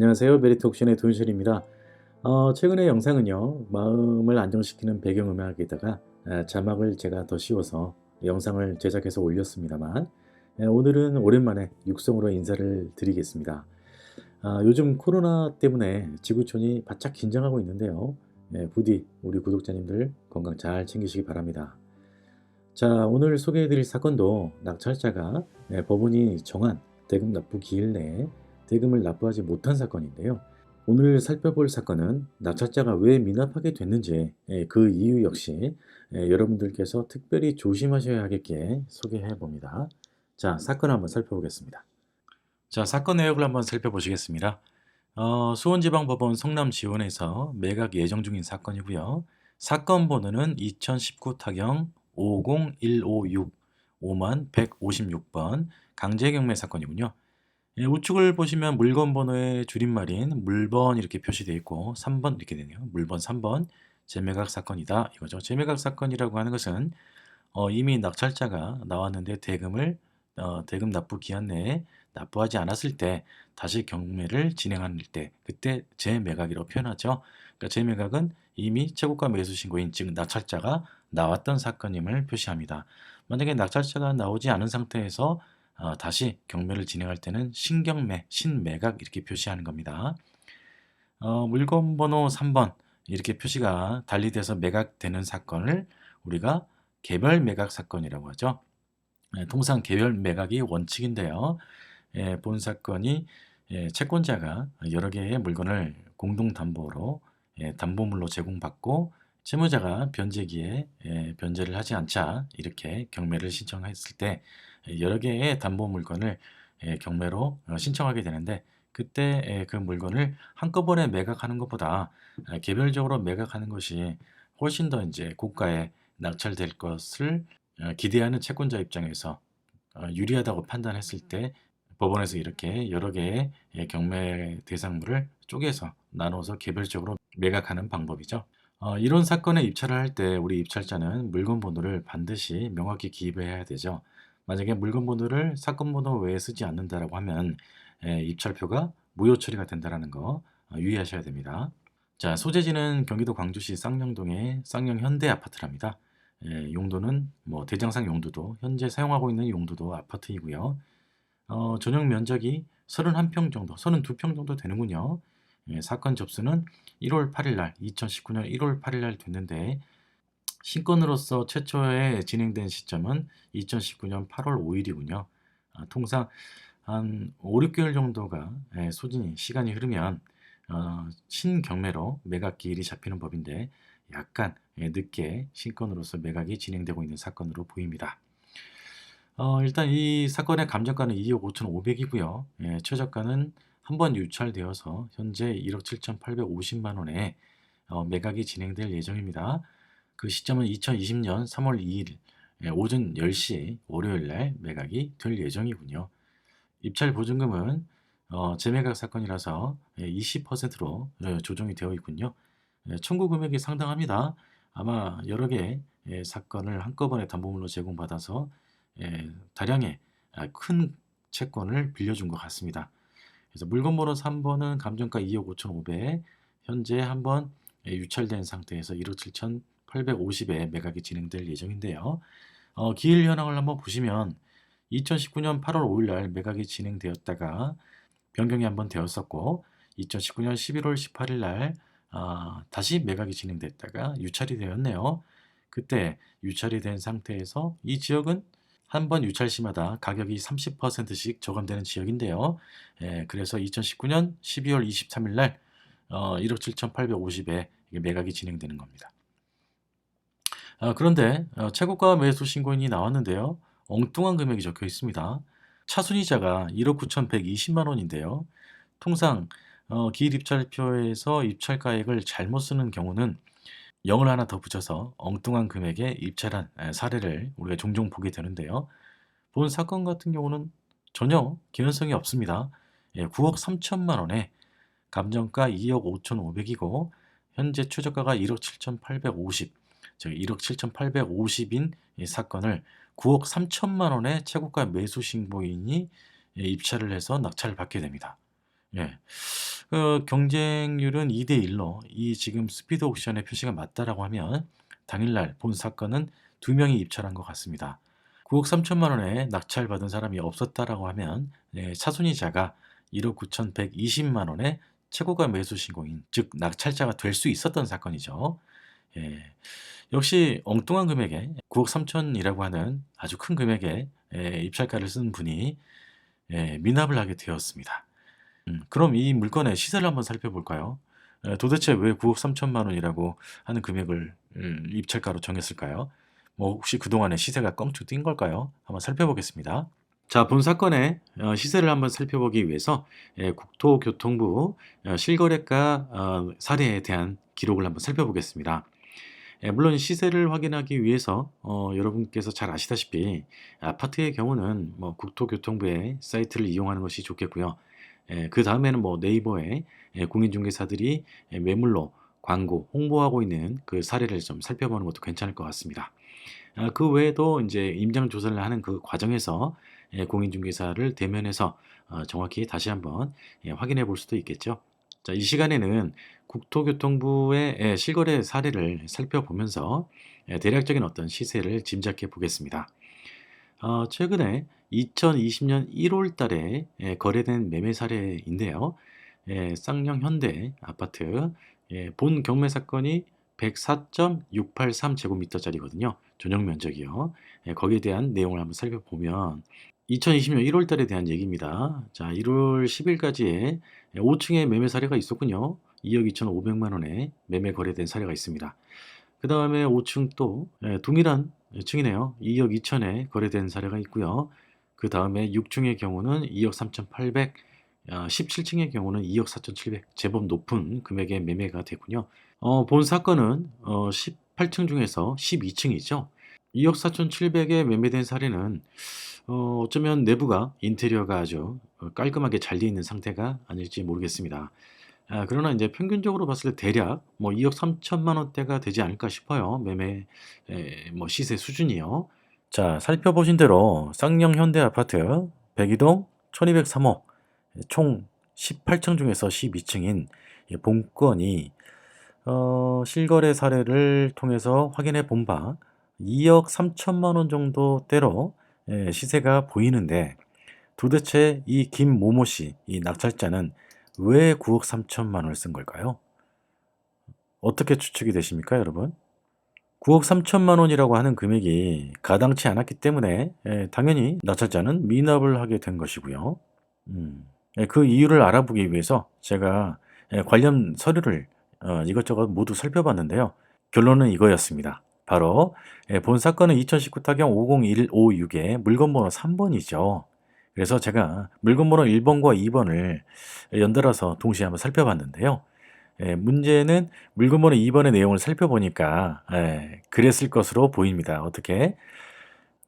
안녕하세요. 메리트 옥션의 도윤철입니다. 최근의 영상은요, 마음을 안정시키는 배경음악에다가 자막을 제가 더 씌워서 영상을 제작해서 올렸습니다만, 오늘은 오랜만에 육성으로 인사를 드리겠습니다. 요즘 코로나 때문에 지구촌이 바짝 긴장하고 있는데요. 부디 우리 구독자님들 건강 잘 챙기시기 바랍니다. 자, 오늘 소개해드릴 사건도 낙찰자가 법원이 정한 대금 납부 기일 내에 대금을 납부하지 못한 사건인데요. 오늘 살펴볼 사건은 낙찰자가 왜 미납하게 됐는지 그 이유 역시 여러분들께서 특별히 조심하셔야 하겠기에 소개해 봅니다. 자, 사건 한번 살펴보겠습니다. 자, 사건 내역을 한번 살펴보시겠습니다. 수원지방법원 성남지원에서 매각 예정 중인 사건이고요. 사건 번호는 2019 타경 50156 5만 156번 강제경매 사건이군요. 우측을 보시면 물건 번호의 줄임말인 물번 이렇게 표시되어 있고 3번 이렇게 되네요. 물번 3번 재매각 사건이다 이거죠. 재매각 사건이라고 하는 것은 이미 낙찰자가 나왔는데 대금 납부 기한 내에 납부하지 않았을 때 다시 경매를 진행할 때 그때 재매각이라고 표현하죠. 그러니까 재매각은 이미 최고가 매수 신고인 즉 낙찰자가 나왔던 사건임을 표시합니다. 만약에 낙찰자가 나오지 않은 상태에서 다시 경매를 진행할 때는 신경매, 신매각 이렇게 표시하는 겁니다. 물건 번호 3번 이렇게 표시가 달리돼서 매각되는 사건을 우리가 개별 매각 사건이라고 하죠. 통상 개별 매각이 원칙인데요. 본 사건이 채권자가 여러 개의 물건을 공동담보로 담보물로 제공받고 채무자가 변제기에 변제를 하지 않자 이렇게 경매를 신청했을 때 여러 개의 담보 물건을 경매로 신청하게 되는데 그때 그 물건을 한꺼번에 매각하는 것보다 개별적으로 매각하는 것이 훨씬 더 이제 고가에 낙찰될 것을 기대하는 채권자 입장에서 유리하다고 판단했을 때 법원에서 이렇게 여러 개의 경매 대상물을 쪼개서 나눠서 개별적으로 매각하는 방법이죠. 이런 사건에 입찰을 할 때 우리 입찰자는 물건 번호를 반드시 명확히 기입해야 되죠. 만약에 물건 번호를 사건 번호 외에 쓰지 않는다라고 하면 입찰표가 무효 처리가 된다라는 거 유의하셔야 됩니다. 자, 소재지는 경기도 광주시 쌍용동의 쌍용 현대 아파트랍니다. 용도는 뭐 대장상 용도도 현재 사용하고 있는 용도도 아파트이고요. 전용 면적이 31평 정도, 32평 정도 되는군요. 사건 접수는 1월 8일 날, 2019년 1월 8일 날 됐는데 신건으로서 최초에 진행된 시점은 2019년 8월 5일이군요. 통상 한 5, 6개월 정도가 소진이 시간이 흐르면 신경매로 매각 기일이 잡히는 법인데 약간 늦게 신건으로서 매각이 진행되고 있는 사건으로 보입니다. 일단 이 사건의 감정가는 2억 5,500이고요. 최저가는 한 번 유찰되어서 현재 1억 7,850만 원에 매각이 진행될 예정입니다. 그 시점은 2020년 3월 2일 오전 10시 월요일 날 매각이 될 예정이군요. 입찰 보증금은 재매각 사건이라서 20%로 조정이 되어 있군요. 청구 금액이 상당합니다. 아마 여러 개의 사건을 한꺼번에 담보물로 제공받아서 다량의 큰 채권을 빌려준 것 같습니다. 그래서 물건 번호 3번은 감정가 2억 5,500, 현재 한번 유찰된 상태에서 1억 7,850에 매각이 진행될 예정인데요. 기일 현황을 한번 보시면 2019년 8월 5일 날 매각이 진행되었다가 변경이 한번 되었었고 2019년 11월 18일 날 다시 매각이 진행됐다가 유찰이 되었네요. 그때 유찰이 된 상태에서 이 지역은 한 번 유찰 시마다 가격이 30%씩 저감되는 지역인데요. 그래서 2019년 12월 23일 날 1억 7,850에 매각이 진행되는 겁니다. 그런데 최고가 매수 신고인이 나왔는데요. 엉뚱한 금액이 적혀 있습니다. 차순이자가 1억 9,120만 원인데요. 통상 기일 입찰표에서 입찰가액을 잘못 쓰는 경우는 0을 하나 더 붙여서 엉뚱한 금액에 입찰한 사례를 우리가 종종 보게 되는데요. 본 사건 같은 경우는 전혀 개연성이 없습니다. 9억 3천만 원에 감정가 2억 5,500이고 현재 최저가가 1억 7,850, 즉 1억 7,850인 이 사건을 9억 3천만 원의 최고가 매수 신고인이 입찰을 해서 낙찰을 받게 됩니다. 예. 경쟁률은 2대 1로 이 지금 스피드 옥션의 표시가 맞다라고 하면 당일날 본 사건은 2 명이 입찰한 것 같습니다. 9억 3천만 원에 낙찰받은 사람이 없었다라고 하면 차순위자가 1억 9,120만 원의 최고가 매수 신고인, 즉 낙찰자가 될 수 있었던 사건이죠. 예. 역시 엉뚱한 금액에 9억 3천이라고 하는 아주 큰 금액의 입찰가를 쓴 분이 미납을 하게 되었습니다. 그럼 이 물건의 시세를 한번 살펴볼까요? 도대체 왜 9억 3천만 원이라고 하는 금액을 입찰가로 정했을까요? 뭐 혹시 그동안에 시세가 껑충 뛴 걸까요? 한번 살펴보겠습니다. 자, 본 사건의 시세를 한번 살펴보기 위해서 국토교통부 실거래가 사례에 대한 기록을 한번 살펴보겠습니다. 물론 시세를 확인하기 위해서 여러분께서 잘 아시다시피 아파트의 경우는 뭐 국토교통부의 사이트를 이용하는 것이 좋겠고요. 그다음에는 뭐 네이버에 공인중개사들이 매물로 광고, 홍보하고 있는 그 사례를 좀 살펴보는 것도 괜찮을 것 같습니다. 그 외에도 인제 임장 조사를 하는 그 과정에서 공인중개사를 대면해서 정확히 다시 한번 확인해 볼 수도 있겠죠. 자, 이 시간에는 국토교통부의 실거래 사례를 살펴보면서 대략적인 어떤 시세를 짐작해 보겠습니다. 최근에 2020년 1월 달에 거래된 매매 사례인데요. 쌍용 현대 아파트 본 경매 사건이 104.683 제곱미터짜리거든요. 전용 면적이요. 거기에 대한 내용을 한번 살펴보면 2020년 1월 달에 대한 얘기입니다. 자, 1월 10 일까지의 5 층의 매매 사례가 있었군요. 2억 2,500만 원에 매매 거래된 사례가 있습니다. 그다음에 5층 또 동일한 층이네요. 2억 2천에 거래된 사례가 있고요. 그다음에 6 층의 경우는 2억 3,800, 17 층의 경우는 2억 4,700, 제법 높은 금액의 매매가 되군요. 본 사건은 18층 중에서 12 층이죠. 2억 4,700에 매매된 사례는 어쩌면 내부가 인테리어가 아주 깔끔하게 잘 돼 있는 상태가 아닐지 모르겠습니다. 그러나 인제 평균적으로 봤을 때 대략 뭐 2억 3천만 원대가 되지 않을까 싶어요. 매매 뭐 시세 수준이요. 자, 살펴보신 대로 쌍용 현대 아파트 102동 1203 호 총 18층 중에서 12 층인 이 본건이 실거래 사례를 통해서 확인해 본 바 2억 3천만 원 정도대로 시세가 보이는데, 도대체 이 김모모 씨, 이 낙찰자는 왜 9억 3천만 원을 쓴 걸까요? 어떻게 추측이 되십니까, 여러분? 9억 3천만 원이라고 하는 금액이 가당치 않았기 때문에 당연히 낙찰자는 미납을 하게 된 것이고요. 그 이유를 알아보기 위해서 제가 관련 서류를 이것저것 모두 살펴봤는데요. 결론은 이거였습니다. 바로 본 사건은 2019 타경 50156의 물건 번호 3번이죠. 그래서 제가 물건 번호 1번과 2번을 연달아서 동시에 한번 살펴봤는데요. 문제는 물건 번호 2번의 내용을 살펴보니까 그랬을 것으로 보입니다. 어떻게?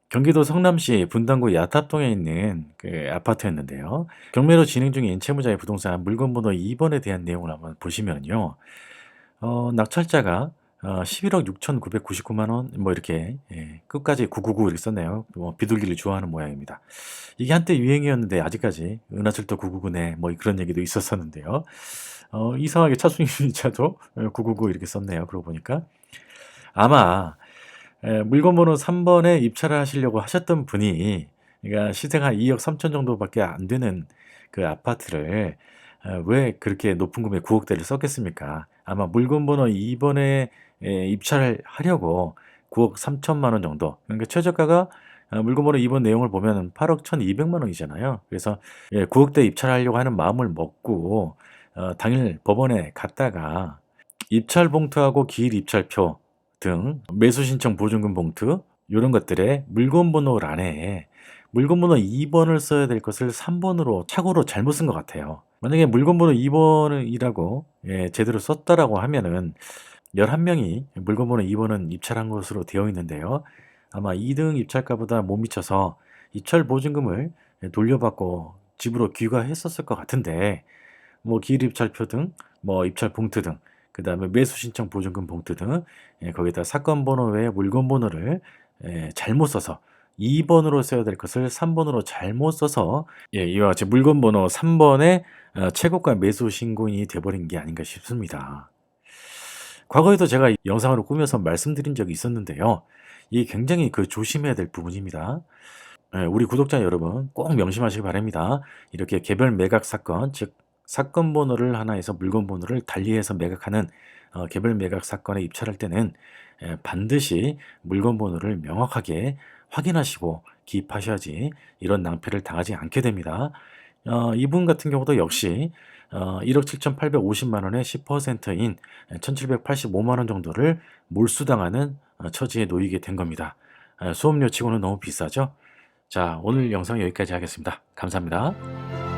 경기도 성남시 분당구 야탑동에 있는 그 아파트였는데요. 경매로 진행 중인 채무자의 부동산 물건 번호 2번에 대한 내용을 한번 보시면요. 낙찰자가 11억 6,999만 원 뭐 이렇게 끝까지 999 이렇게 썼네요. 뭐 비둘기를 좋아하는 모양입니다. 이게 한때 유행이었는데 아직까지 은하철도 999네 뭐 그런 얘기도 있었었는데요. 이상하게 차순위자도 999 이렇게 썼네요. 그러고 보니까. 아마 물건 번호 3번에 입찰을 하시려고 하셨던 분이, 그러니까 시세가 2억 3천 정도밖에 안 되는 그 아파트를 왜 그렇게 높은 금액 9억 대를 썼겠습니까? 아마 물건 번호 2번에 입찰을 하려고 9억 3천만 원 정도, 그러니까 최저가가 물건 번호 2번 내용을 보면 8억 1,200만 원이잖아요. 그래서 9억 대 입찰하려고 하는 마음을 먹고 당일 법원에 갔다가 입찰 봉투하고 기일 입찰표 등 매수 신청 보증금 봉투 요런 것들에 물건 번호란에 물건 번호 2번을 써야 될 것을 3번으로 착오로 잘못 쓴 것 같아요. 만약에 물건 번호 2번이라고 제대로 썼다라고 하면은 11명이 물건 번호 2번은 입찰한 것으로 되어 있는데요. 아마 2등 입찰가보다 못 미쳐서 입찰 보증금을 돌려받고 집으로 귀가했었을 것 같은데, 뭐 기일 입찰표 등 뭐 입찰 봉투 등 그다음에 매수 신청 보증금 봉투 등 거기다 사건 번호 외에 물건 번호를 잘못 써서 2번으로 써야 될 것을 3번으로 잘못 써서 이와 같이 물건 번호 3번에 최고가 매수 신고인이 돼 버린 게 아닌가 싶습니다. 과거에도 제가 영상으로 꾸며서 말씀드린 적이 있었는데요. 이게 굉장히 조심해야 될 부분입니다. 우리 구독자 여러분 꼭 명심하시기 바랍니다. 이렇게 개별 매각 사건, 즉 사건 번호를 하나에서 물건 번호를 달리해서 매각하는 개별 매각 사건에 입찰할 때는 반드시 물건 번호를 명확하게 확인하시고 기입하셔야지 이런 낭패를 당하지 않게 됩니다. 이분 같은 경우도 역시 1억 7,850만 원의 10%인 1,785만 원 정도를 몰수당하는 처지에 놓이게 된 겁니다. 수업료 치고는 너무 비싸죠? 자, 오늘 영상 여기까지 하겠습니다. 감사합니다.